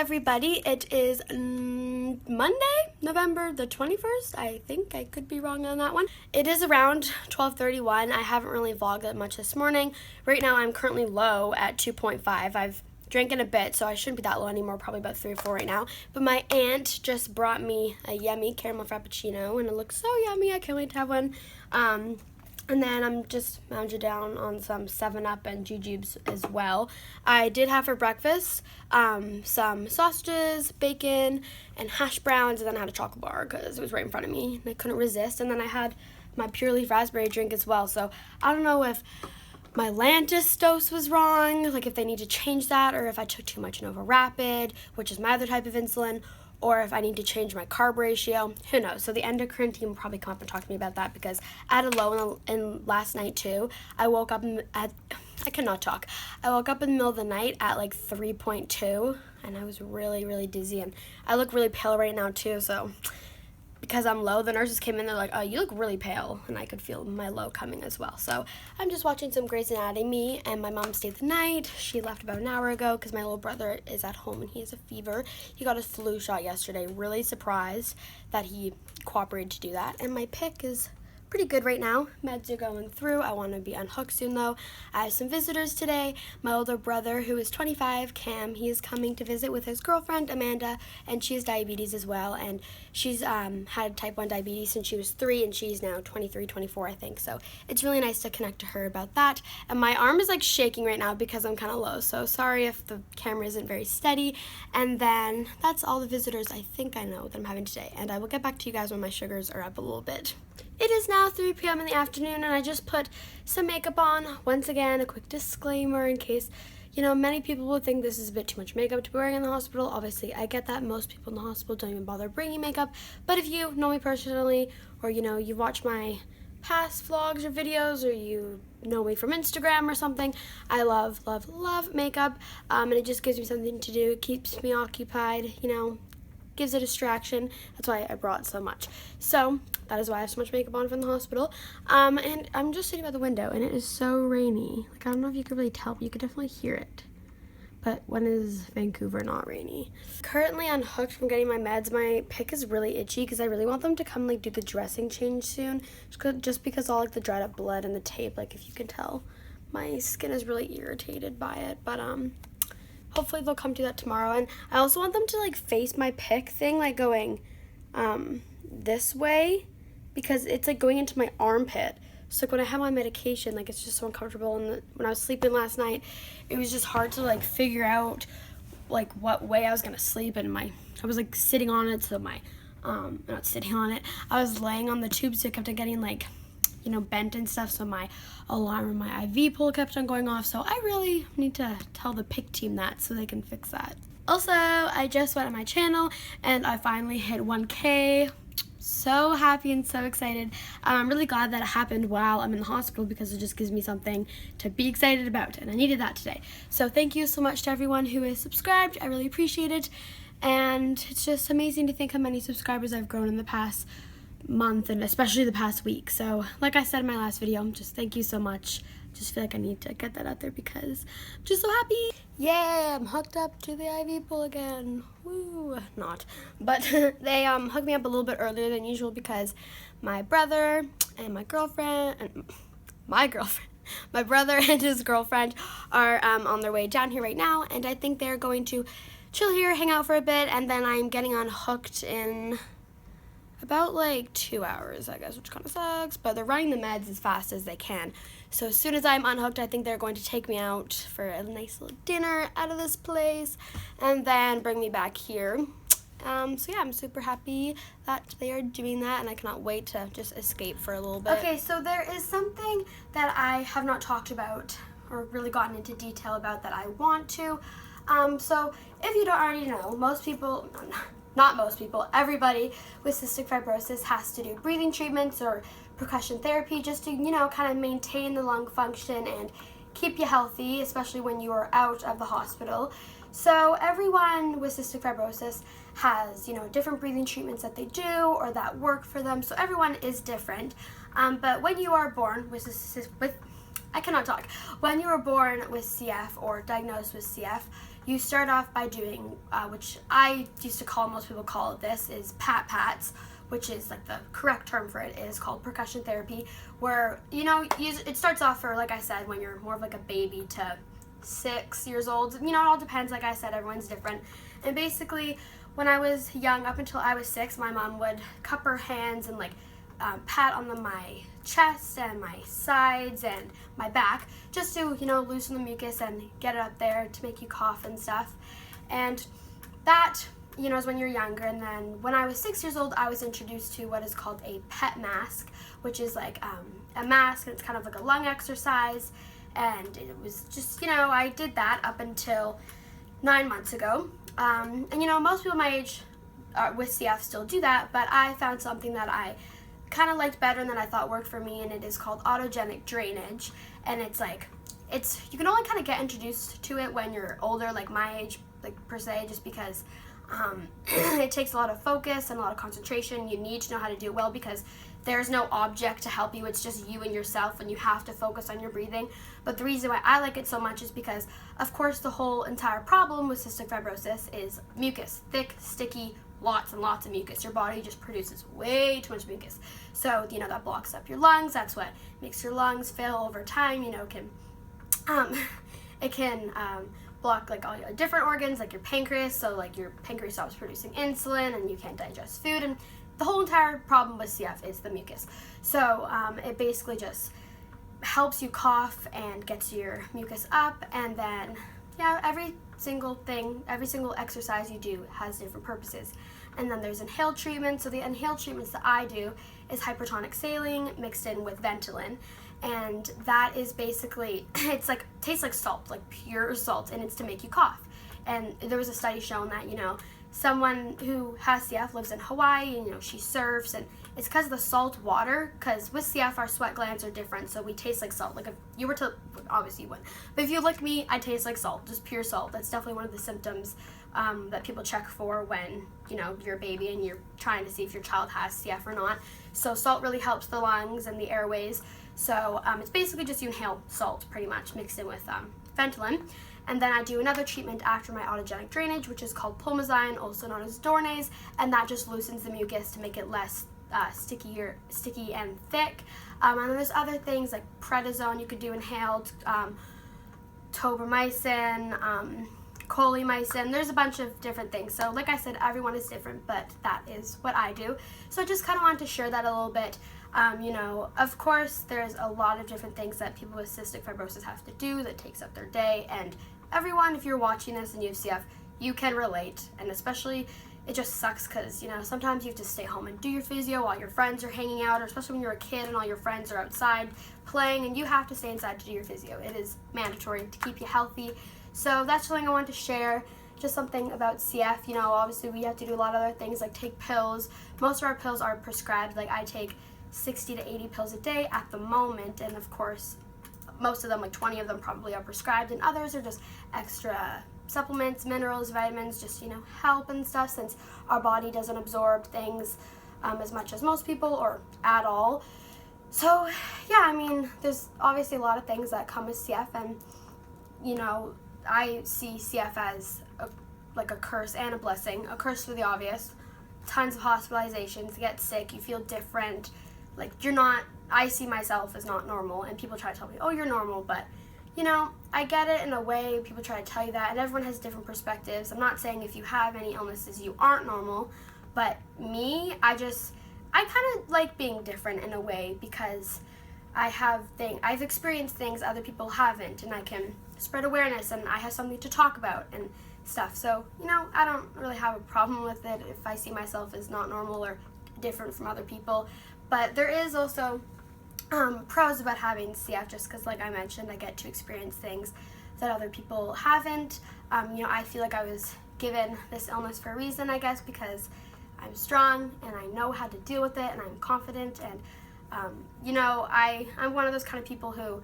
everybody. It is Monday, November the 21st. I think I could be wrong on that one. It is around 12:31. I haven't really vlogged that much this morning. Right now I'm currently low at 2.5. I've drank in a bit, so I shouldn't be that low anymore, probably about 3 or 4 right now. But my aunt just brought me a yummy caramel frappuccino, and it looks so yummy. I can't wait to have one. And then I'm just lounging down on some 7-Up and jujubes as well. I did have for breakfast some sausages, bacon, and hash browns, and then I had a chocolate bar because it was right in front of me, and I couldn't resist. And then I had my Pure Leaf raspberry drink as well. So I don't know if my Lantus dose was wrong, like if they need to change that, or if I took too much Nova Rapid, which is my other type of insulin, or if I need to change my carb ratio. Who knows? So the endocrine team will probably come up and talk to me about that, because I had a low in last night too. I woke up I cannot talk. I woke up in the middle of the night at like 3.2, and I was really, really dizzy, and I look really pale right now too, so because I'm low, the nurses came in, they're like, oh, you look really pale, and I could feel my low coming as well. So I'm just watching some Grey's Anatomy, and my mom stayed the night. She left about an hour ago because my little brother is at home and he has a fever. He got his flu shot yesterday. Really surprised that he cooperated to do that, and my pick is pretty good right now. Meds are going through. I want to be unhooked soon though. I have some visitors today. My older brother, who is 25, Cam, he is coming to visit with his girlfriend, Amanda, and she has diabetes as well, and she's had type 1 diabetes since she was 3, and she's now 23, 24, I think, so it's really nice to connect to her about that. And my arm is like shaking right now because I'm kind of low, so sorry if the camera isn't very steady. And then that's all the visitors I think I know that I'm having today, and I will get back to you guys when my sugars are up a little bit. It is now 3 p.m. in the afternoon, and I just put some makeup on. Once again, a quick disclaimer in case, many people will think this is a bit too much makeup to be wearing in the hospital. Obviously, I get that. Most people in the hospital don't even bother bringing makeup. But if you know me personally, or, you watch my past vlogs or videos, or you know me from Instagram or something, I love, love, love makeup. And it just gives me something to do. It keeps me occupied, gives a distraction. That's why I brought so much. So that is why I have so much makeup on from the hospital. And I'm just sitting by the window, and it is so rainy. Like, I don't know if you could really tell, but you could definitely hear it. But when is Vancouver not rainy? Currently unhooked from getting my meds. My pick is really itchy because I really want them to come do the dressing change soon. Just because all like the dried up blood and the tape, like if you can tell, my skin is really irritated by it. But hopefully they'll come do that tomorrow. And I also want them to like face my pick thing, like going this way, because it's like going into my armpit. So like when I have my medication, like it's just so uncomfortable. And when I was sleeping last night, it was just hard to like figure out like what way I was gonna sleep. And I was like sitting on it, so not sitting on it, I was laying on the tube, so it kept on getting like bent and stuff, so my alarm and my IV pole kept on going off. So I really need to tell the PIC team that so they can fix that. Also, I just went on my channel and I finally hit 1K. So happy and so excited. I'm really glad that it happened while I'm in the hospital, because it just gives me something to be excited about, and I needed that today. So thank you so much to everyone who is subscribed. I really appreciate it, and it's just amazing to think how many subscribers I've grown in the past month, and especially the past week. So like I said in my last video, just thank you so much. Just feel like I need to get that out there because I'm just so happy. Yeah, I'm hooked up to the IV pole again. Woo, not. But they hooked me up a little bit earlier than usual because my brother and my brother and his girlfriend are on their way down here right now, and I think they're going to chill here, hang out for a bit, and then I'm getting unhooked in about like 2 hours, I guess, which kind of sucks, but they're running the meds as fast as they can. So as soon as I'm unhooked, I think they're going to take me out for a nice little dinner out of this place and then bring me back here. So yeah, I'm super happy that they are doing that, and I cannot wait to just escape for a little bit. Okay, so there is something that I have not talked about or really gotten into detail about that I want to. So if you don't already know, not most people, everybody with cystic fibrosis has to do breathing treatments or percussion therapy just to, kind of maintain the lung function and keep you healthy, especially when you are out of the hospital. So everyone with cystic fibrosis has, different breathing treatments that they do or that work for them. So everyone is different. But when you are born with I cannot talk. When you were born with CF or diagnosed with CF, you start off by doing, which I used to call, most people call it this, is pats, which is like the correct term for it is called percussion therapy, where, it starts off for, like I said, when you're more of like a baby to 6 years old. It all depends, like I said, everyone's different. And basically, when I was young, up until I was 6, my mom would cup her hands and pat on my chest and my sides and my back just to, loosen the mucus and get it up there to make you cough and stuff. And that, is when you're younger. And then when I was 6 years old, I was introduced to what is called a PET mask, which is like a mask, and it's kind of like a lung exercise. And it was just, I did that up until 9 months ago. And most people my age with CF still do that, but I found something that I kind of liked better and that I thought worked for me, and it is called autogenic drainage. And you can only kind of get introduced to it when you're older, like my age, like per se, just because it takes a lot of focus and a lot of concentration. You need to know how to do it well because there's no object to help you. It's just you and yourself, and you have to focus on your breathing. But the reason why I like it so much is because, of course, the whole entire problem with cystic fibrosis is mucus. Thick, sticky, lots and lots of mucus. Your body just produces way too much mucus. So, that blocks up your lungs. That's what makes your lungs fail over time. It can block like all your different organs, like your pancreas. So like your pancreas stops producing insulin and you can't digest food. And the whole entire problem with CF is the mucus. So it basically just helps you cough and gets your mucus up. And then, every single exercise you do has different purposes. And then there's inhaled treatment. So the inhaled treatments that I do is hypertonic saline mixed in with Ventolin. And that is basically, tastes like salt, like pure salt, and it's to make you cough. And there was a study showing that, someone who has CF lives in Hawaii, and, she surfs, and it's because of the salt water, because with CF, our sweat glands are different, so we taste like salt. Like if you were to, obviously you wouldn't, but if you lick me, I taste like salt, just pure salt. That's definitely one of the symptoms that people check for when, you're a baby and you're trying to see if your child has CF or not. So salt really helps the lungs and the airways. So it's basically just you inhale salt pretty much mixed in with Ventolin. And then I do another treatment after my autogenic drainage, which is called Pulmozyme, also known as Dornase, and that just loosens the mucus to make it less sticky and thick. And then there's other things like prednisone you could do inhaled, tobramycin, colimycin. There's a bunch of different things. So like I said, everyone is different, but that is what I do. So I just kind of wanted to share that a little bit. Of course, there's a lot of different things that people with cystic fibrosis have to do that takes up their day, and everyone, if you're watching this and you have CF, you can relate. And especially, it just sucks because, sometimes you have to stay home and do your physio while your friends are hanging out, or especially when you're a kid and all your friends are outside playing and you have to stay inside to do your physio. It is mandatory to keep you healthy. So that's something I wanted to share. Just something about CF. Obviously we have to do a lot of other things like take pills. Most of our pills are prescribed. Like I take 60 to 80 pills a day at the moment, and of course most of them, like 20 of them probably are prescribed, and others are just extra supplements, minerals, vitamins, just help and stuff, since our body doesn't absorb things as much as most people or at all. So there's obviously a lot of things that come with CF, and I see CF as a curse and a blessing. A curse for the obvious, tons of hospitalizations, you get sick, you feel different, like I see myself as not normal, and people try to tell me, oh, you're normal, but I get it in a way. People try to tell you that, and everyone has different perspectives. I'm not saying if you have any illnesses you aren't normal, but me, I kind of like being different in a way because I've experienced things other people haven't, and I can spread awareness, and I have something to talk about and stuff. So, I don't really have a problem with it if I see myself as not normal or different from other people. But there is also pros about having CF, just because, like I mentioned, I get to experience things that other people haven't. I feel like I was given this illness for a reason, I guess, because I'm strong and I know how to deal with it, and I'm confident, and I'm one of those kind of people who,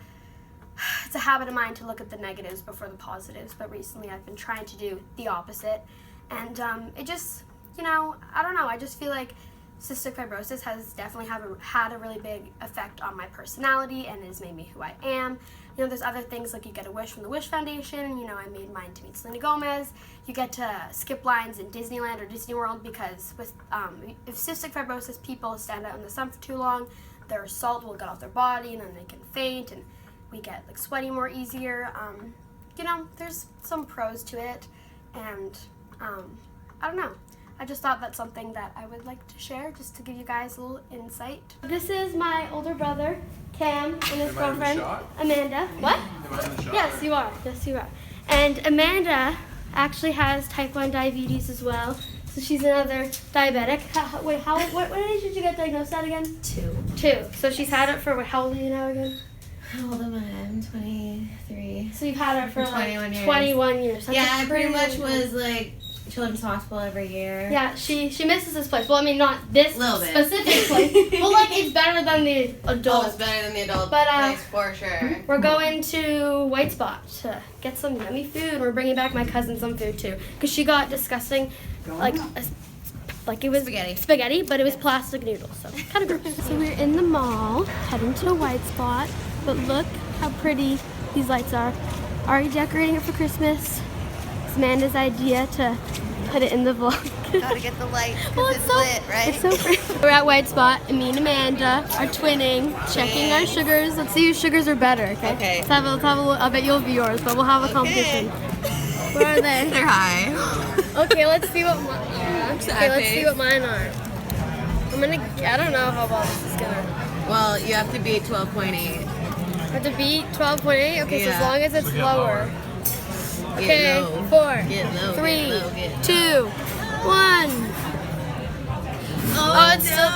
it's a habit of mine to look at the negatives before the positives, but recently I've been trying to do the opposite, and it just, I don't know, I just feel like cystic fibrosis has definitely had a really big effect on my personality and has made me who I am. You know, there's other things like you get a wish from the Wish Foundation. You know, I made mine to meet Selena Gomez. You get to skip lines in Disneyland or Disney World because with if cystic fibrosis people stand out in the sun for too long, their salt will get off their body and then they can faint and we get like sweaty more easier. You know, there's some pros to it, and I don't know. I just thought that's something that I would like to share just to give you guys a little insight. This is my older brother, Cam, and his girlfriend, Amanda. What? Yes, you are. Yes, you are. And Amanda actually has type 1 diabetes as well. So she's another diabetic. What age did you get diagnosed at again? 2. So she's had it for, how old are you now again? How old am I? I'm 23. So you've had it for 21 years. 21 years. Yeah, I pretty much was like Children's Hospital every year. Yeah, she misses this place. Well, I mean, not this specific place. Well, like, it's better than the adult. Oh, it's better than the adult but, place, for sure. We're going to White Spot to get some yummy food. We're bringing back my cousin some food, too. Because she got disgusting, like it was spaghetti, but it was plastic noodles, so kind of gross. So we're in the mall, heading to a White Spot. But look how pretty these lights are. Already decorating it for Christmas. It's Amanda's idea to put it in the vlog. Gotta get the lights because it's lit, right? It's so pretty. We're at White Spot, and me and Amanda are twinning, checking our sugars. Let's see whose sugars are better, okay? Okay. Let's have a I bet you'll be yours, but we'll have a competition. Where are they? They're high. Okay, let's see what let's see what mine are. I don't know how well this is gonna. Well, you have to beat 12.8. I have to beat 12.8? Okay, so as long as it's lower. Get Okay, low. 4, Get low, 3, get low, get 2, 1. Oh, it's still.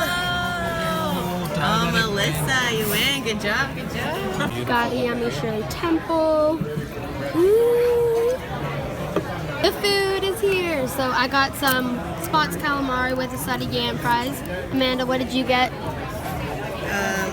Oh, Melissa, you win. Good job, good job. Got a yummy Shirley Temple. Ooh. The food is here. So I got some Spots calamari with a side of yam fries. Amanda, what did you get?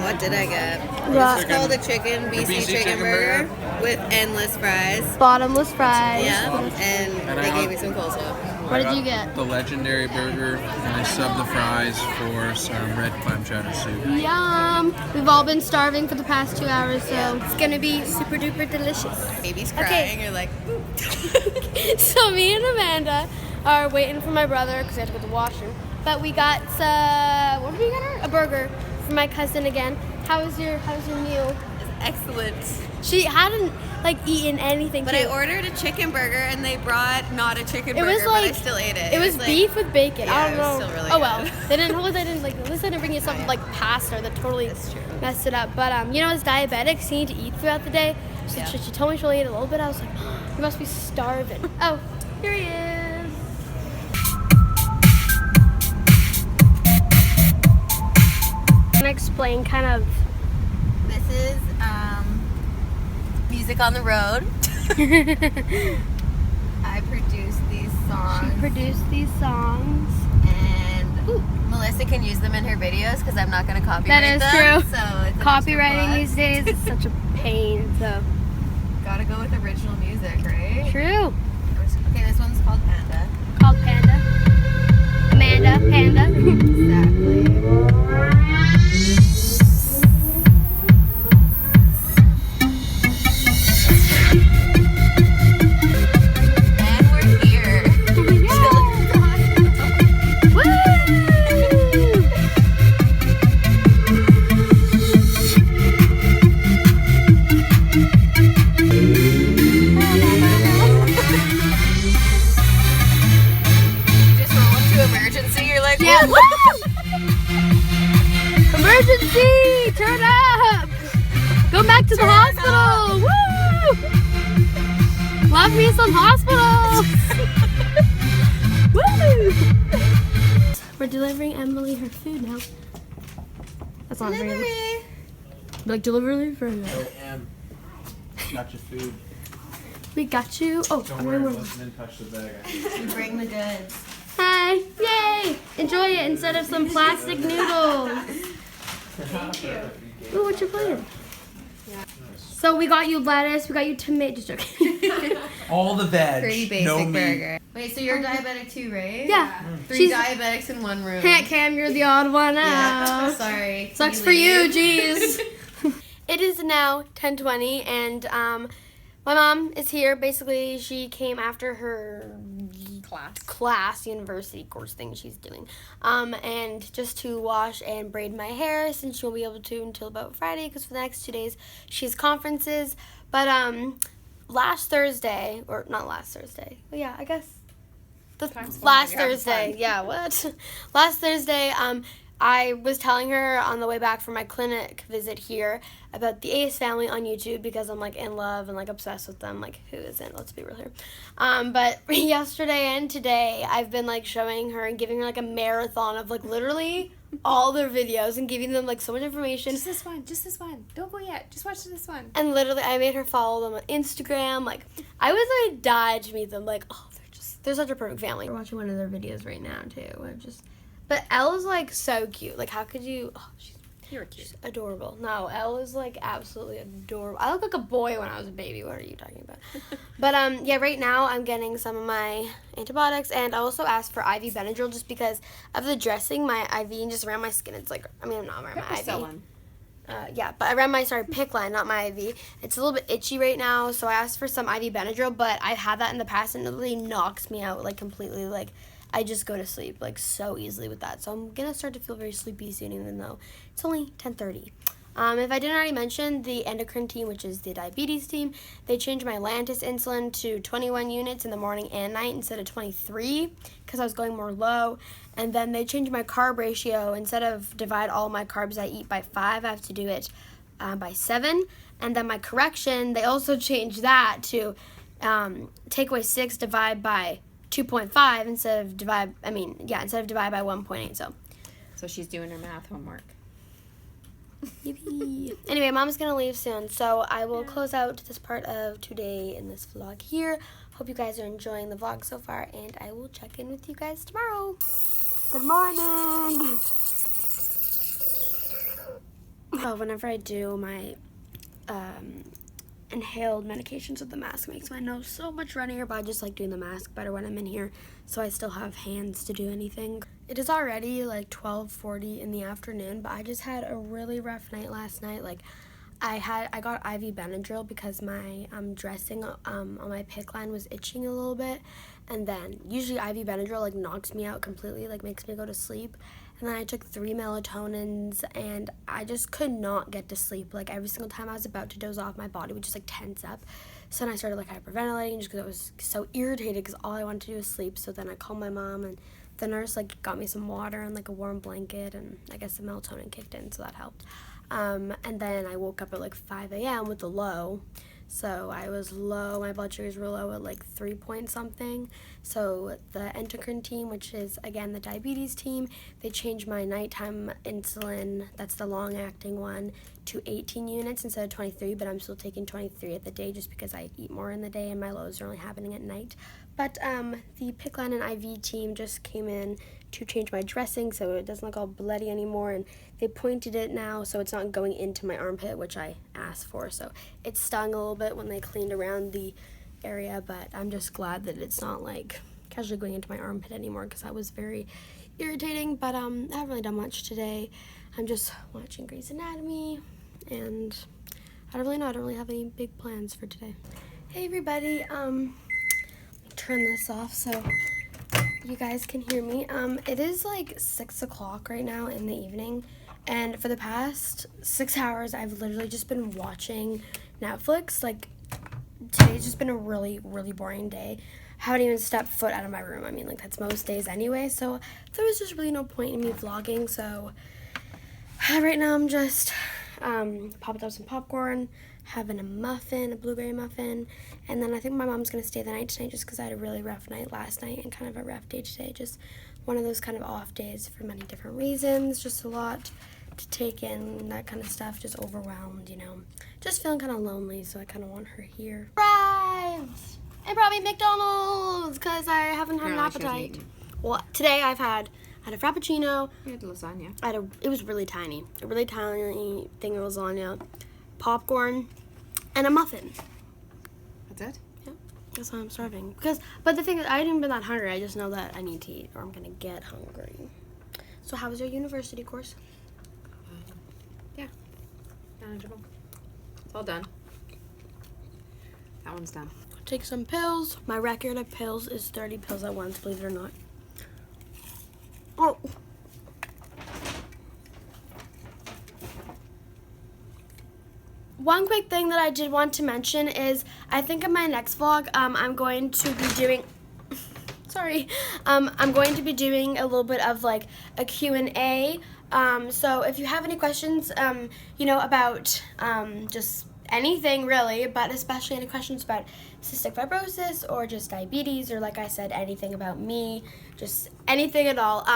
What did I get? It's called a BC chicken burger with endless fries. Bottomless fries. Yeah, and they gave me some coleslaw. What did you get? The legendary burger, and I subbed the fries for some red clam chowder soup. Yum! We've all been starving for the past 2 hours, so it's gonna be super duper delicious. Baby's crying, you're like... So me and Amanda are waiting for my brother because I had to go to the washroom. But we got what did we get her? A burger for my cousin again. How was your meal? Excellent. She hadn't eaten anything. But I ordered a chicken burger and they brought not a chicken burger, was but I still ate it. It was beef with bacon. Yeah, I don't know. it was still really oh well, good. they didn't. At least they didn't bring you something like pasta that totally messed it up. But you know, as diabetics, you need to eat throughout the day. So she told me she'll eat a little bit. I was like, you must be starving. Oh, here he is. I'm gonna explain kind of. This is music on the road. I produced these songs. She produced these songs. And Melissa can use them in her videos because I'm not going to copyright them. That is true. So it's Copywriting these days is such a pain. So gotta go with original music, right? true. Okay, this one's called Panda. Called Panda. Amanda, Panda. Exactly. Emergency! Turn up! Go back to the hospital! Woo! Love me some hospital! Woo! We're delivering Emily her food now. That's not very Delivery. like delivery for you. Hey, Em, got your food. We got you. Oh, Don't worry, listen and touch the bag. You bring the goods. Hi! Yay! Enjoy it instead of some plastic noodles. Thank you. Ooh, what you playing? So we got you lettuce, we got you tomato. Just joking. All the veg. Pretty basic no meat. burger. Wait, so you're diabetic too, right? Yeah. 3 diabetics in one room. Cam, you're the odd one Yeah. out. Sorry. Sucks for you, jeez. It is now 10:20, and my mom is here. Basically, she came after her university course thing she's doing, and just to wash and braid my hair, since she won't be able to until about Friday, because for the next 2 days she has conferences. But last Thursday, or not last Thursday, well, yeah, I guess last Thursday, yeah, what? Last Thursday, I was telling her on the way back from my clinic visit here about the Ace family on YouTube, because I'm like in love and like obsessed with them. Like, who isn't? Let's be real here. But yesterday and today I've been like showing her and giving her like a marathon of like literally all their videos and giving them like so much information. Just this one. Don't go yet. Just watch this one. And literally I made her follow them on Instagram. Like, I was like died to meet them. Like, oh, they're such a perfect family. We're watching one of their videos right now too. But Elle is like so cute. Like, how could you? Oh, You're cute. she's adorable. No, Elle is like absolutely adorable. I look like a boy when I was a baby. What are you talking about? But yeah, right now I'm getting some of my antibiotics, and I also asked for IV Benadryl just because of the dressing. My IV just around my skin. It's like, I mean, I'm not wearing my IV. Yeah, but I ran my PIC line, not my IV. It's a little bit itchy right now, so I asked for some IV Benadryl, but I've had that in the past, and it really knocks me out, like, completely. Like, I just go to sleep, like, so easily with that. So I'm going to start to feel very sleepy soon, even though it's only 10:30. If I didn't already mention, the endocrine team, which is the diabetes team, they changed my Lantus insulin to 21 units in the morning and night instead of 23 because I was going more low. And then they changed my carb ratio. Instead of divide all my carbs I eat by 5, I have to do it by 7. And then my correction, they also changed that to take away 6, divide by 2.5 instead of divide by 1.8. So she's doing her math homework. Yippee. Anyway, Mom's gonna leave soon, so I will close out this part of today in this vlog here. Hope you guys are enjoying the vlog so far, and I will check in with you guys tomorrow. Good morning. Whenever I do my inhaled medications with the mask, it makes my nose so much runnier, but I just like doing the mask better when I'm in here, so I still have hands to do anything. It is already like 12:40 in the afternoon, but I just had a really rough night last night. Like, I got IV Benadryl because my dressing on my PIC line was itching a little bit, and then usually IV Benadryl like knocks me out completely, like makes me go to sleep. And then I took 3 melatonins, and I just could not get to sleep. Like, every single time I was about to doze off, my body would just like tense up. So then I started like hyperventilating just because I was so irritated because all I wanted to do was sleep. So then I called my mom, and the nurse like got me some water and like a warm blanket, and I guess the melatonin kicked in, so that helped. And then I woke up at like 5 a.m. with the low. So I was low, my blood sugars were low at like 3 point something. So the endocrine team, which is again the diabetes team, they changed my nighttime insulin, that's the long acting one, to 18 units instead of 23, but I'm still taking 23 at the day just because I eat more in the day and my lows are only happening at night. But the PIC line and IV team just came in to change my dressing so it doesn't look all bloody anymore, and they pointed it now so it's not going into my armpit, which I asked for. So it stung a little bit when they cleaned around the area, but I'm just glad that it's not like casually going into my armpit anymore because that was very irritating. But I haven't really done much today. I'm just watching Grey's Anatomy, and I don't really have any big plans for today. Hey everybody, turn this off so you guys can hear me. It is like 6 o'clock right now in the evening, and for the past 6 hours I've literally just been watching Netflix. Like, today's just been a really boring day. I haven't even stepped foot out of my room. I mean, like, that's most days anyway, so there was just really no point in me vlogging. So right now I'm just popped up some popcorn, having a muffin, a blueberry muffin, and then I think my mom's gonna stay the night tonight just because I had a really rough night last night and kind of a rough day today. Just one of those kind of off days for many different reasons, just a lot to take in, that kind of stuff, just overwhelmed, you know, just feeling kind of lonely, so I kind of want her here. Arrived! And brought me McDonald's because I haven't had an appetite. Well, today I had a frappuccino. You had lasagna. It was really tiny, a really tiny thing of lasagna, popcorn, and a muffin. That's it? Yeah, that's why I'm starving. But the thing is, I haven't even been that hungry. I just know that I need to eat or I'm gonna get hungry. So how was your university course? Yeah. Manageable. It's all done. That one's done. Take some pills. My record of pills is 30 pills at once, believe it or not. Oh. One quick thing that I did want to mention is I think in my next vlog, I'm going to be doing, sorry, I'm going to be doing a little bit of like a Q&A. So if you have any questions, you know, about just anything really, but especially any questions about cystic fibrosis or just diabetes, or like I said, anything about me, just anything at all,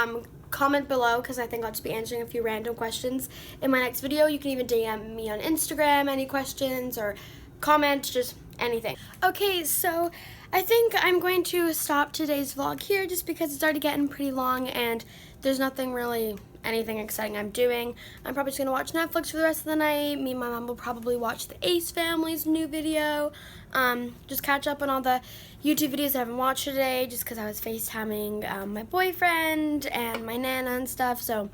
comment below, because I think I'll just be answering a few random questions in my next video. You can even DM me on Instagram, any questions, or comment, just anything. Okay, so I think I'm going to stop today's vlog here just because it's already getting pretty long and there's nothing really anything exciting I'm doing. I'm probably just gonna watch Netflix for the rest of the night. Me and my mom will probably watch the Ace family's new video. Just catch up on all the YouTube videos I haven't watched today just because I was FaceTiming my boyfriend and my Nana and stuff. So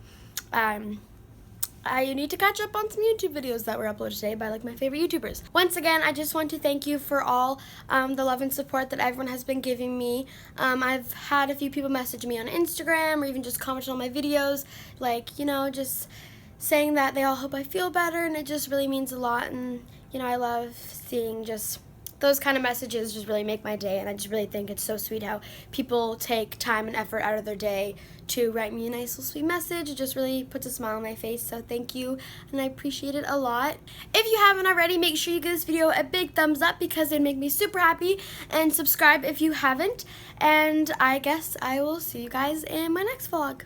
I need to catch up on some YouTube videos that were uploaded today by like my favorite YouTubers. Once again, I just want to thank you for all the love and support that everyone has been giving me. I've had a few people message me on Instagram or even just comment on my videos, like, you know, just saying that they all hope I feel better, and it just really means a lot. And, you know, I love seeing just those kind of messages just really make my day, and I just really think it's so sweet how people take time and effort out of their day to write me a nice little sweet message. It just really puts a smile on my face, so thank you, and I appreciate it a lot. If you haven't already, make sure you give this video a big thumbs up because it'd make me super happy, and subscribe if you haven't, and I guess I will see you guys in my next vlog.